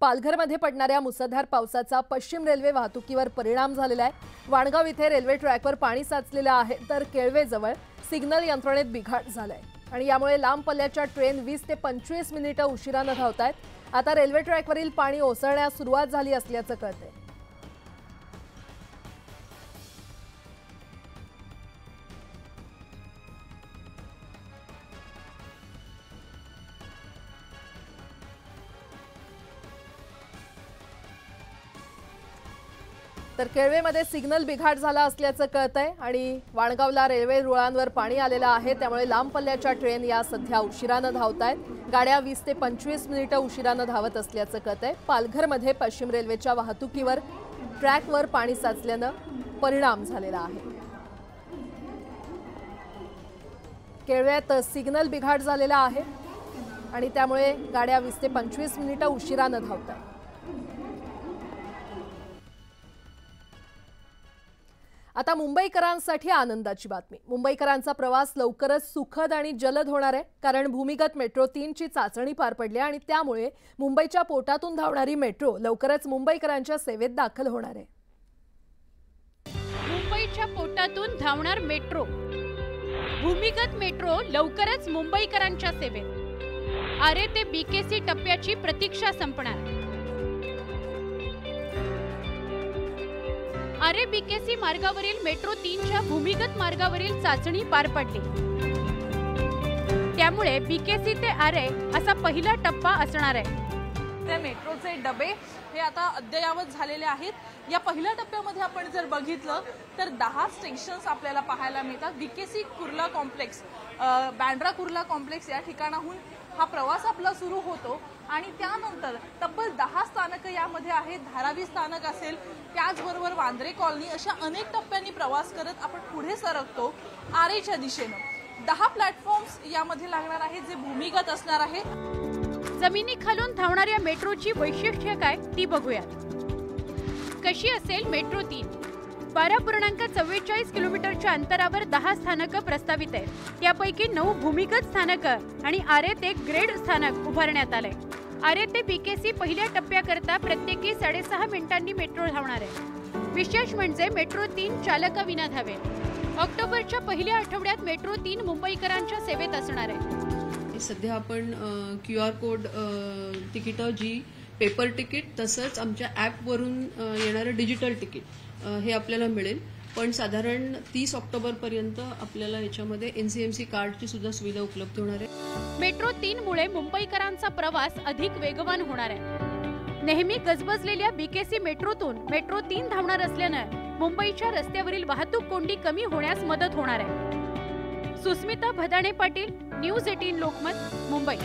पालघरमध्ये पडणाऱ्या मुसळधार पावसाचा पश्चिम रेल्वे वाहतुकीवर परिणाम झालेला आहे। वाणगाव इथे रेल्वे ट्रॅकवर पाणी साचलेलं आहे, तर केळवेजवळ सिग्नल यंत्रणेत बिघाड झालाय आणि यामुळे लांब पल्ल्याच्या ट्रेन 20 ते 25 मिनिटे उशिराने धावतायत। आता रेल्वे ट्रॅकवरील पाणी ओसरण्यास सुरुवात झाली असल्याचं कळतंय। तर केळवेमध्ये सिग्नल बिघाड झाला असल्याचं कळतंय आणि वाणगावला रेल्वे रुळांवर पाणी आलेलं आहे, त्यामुळे लांब पल्ल्याच्या ट्रेन या सध्या उशिराने धावतायत। गाड्या 20 ते 25 मिनिटे उशिराने धावत असल्याचं कळतंय। पालघरमध्ये पश्चिम रेल्वेच्या वाहतुकीवर ट्रॅकवर पाणी साचल्याने परिणाम झालेला आहे। केळव्यात सिग्नल बिघाड झालेला आहे आणि त्यामुळे गाड्या 20 ते 25 मिनिटे उशिराने धावतायत। आता मुंबईकरांसाठी आनंदाची बातमी। मुंबईकरांचा प्रवास लवकरच सुखद आणि जलद होणार आहे, कारण भूमिगत मेट्रो 3 ची चाचणी पार पडली आणि त्यामुळे मुंबईच्या पोटातून धावणारी मेट्रो लवकरच मुंबईकरांच्या सेवेत दाखल होणार आहे। मुंबईच्या पोटातून धावणार मेट्रो, भूमिगत मेट्रो लवकरच मुंबईकरांच्या सेवेत। आरे ते बीकेसी टप्प्याची प्रतीक्षा संपणार। आरे बीकेसी मार्गावरील मेट्रो 3च्या भूमिगत मार्गावरील चाचणी पार पडली, त्यामुळे बीकेसी ते आरे असा पहिला टप्पा असणार आहे। त्या मेट्रोचे डबे हे आता अद्ययावत झालेले आहेत। या पहिल्या टप्प्यामध्ये आपण जर बघितलं तर 10 स्टेशन्स आपल्याला पाहायला मिळतात। BKC Kurla complex, Bandra Kurla complex या ठिकाणाहून हा प्रवास आपला सुरू होतो आणि त्यानंतर तब्बल 10 स्थानक यामध्ये आहेत। धारावी स्थानक असेल, त्याचबरोबर वांद्रे कॉलनी, अशा अनेक टप्प्यांनी प्रवास करत आपण पुढे सरकतो आरेच्या दिशेने। 10 प्लॅटफॉर्म्स यामध्ये लागणार आहेत, जे भूमिगत असणार आहे। जमिनीखालून धावणाऱ्या मेट्रोची वैशिष्ट्य काय ती बघूया। कशी असेल मेट्रो 3? 12.44 किलोमीटरच्या अंतरावर 10 स्थानकं प्रस्तावित आहेत। यापैकी 9 भूमिगत स्थानकं आणि आरे ते ग्रेड स्थानक उभारण्यात आलंय। आरे ते बीकेसी पहिल्या टप्प्याकरता प्रत्येकी 6.5 मिनिटांनी मेट्रो धावणार आहे। विशेष म्हणजे मेट्रो 3 चालकाविना धावेल। ऑक्टोबरच्या पहिल्या आठवड्यात मेट्रो 3 मुंबईकरांच्या सेवेत असणार आहे। सध्या आपण QR कोड तिकीट, जी पेपर तिकीट तसंच आमच्या ॲपवरून येणारं डिजिटल तिकीट हे आपल्याला मिळेल, पण साधारण 30 ऑक्टोबर पर्यंत आपल्याला याच्यामध्ये NCMC कार्डची सुद्धा सुविधा उपलब्ध होणार आहे। मेट्रो 3 मुळे मुंबईकरांचा प्रवास अधिक वेगवान होणार आहे। नेहमी गजबजलेल्या बीकेसी मेट्रोतून मेट्रो 3 धावणार असल्याने मुंबईच्या रस्त्यावरील वाहतूक कोंडी कमी होण्यास मदत होणार आहे। सुस्मिता भदाणे पाटील, न्यूज 18 लोकमत, मुंबई।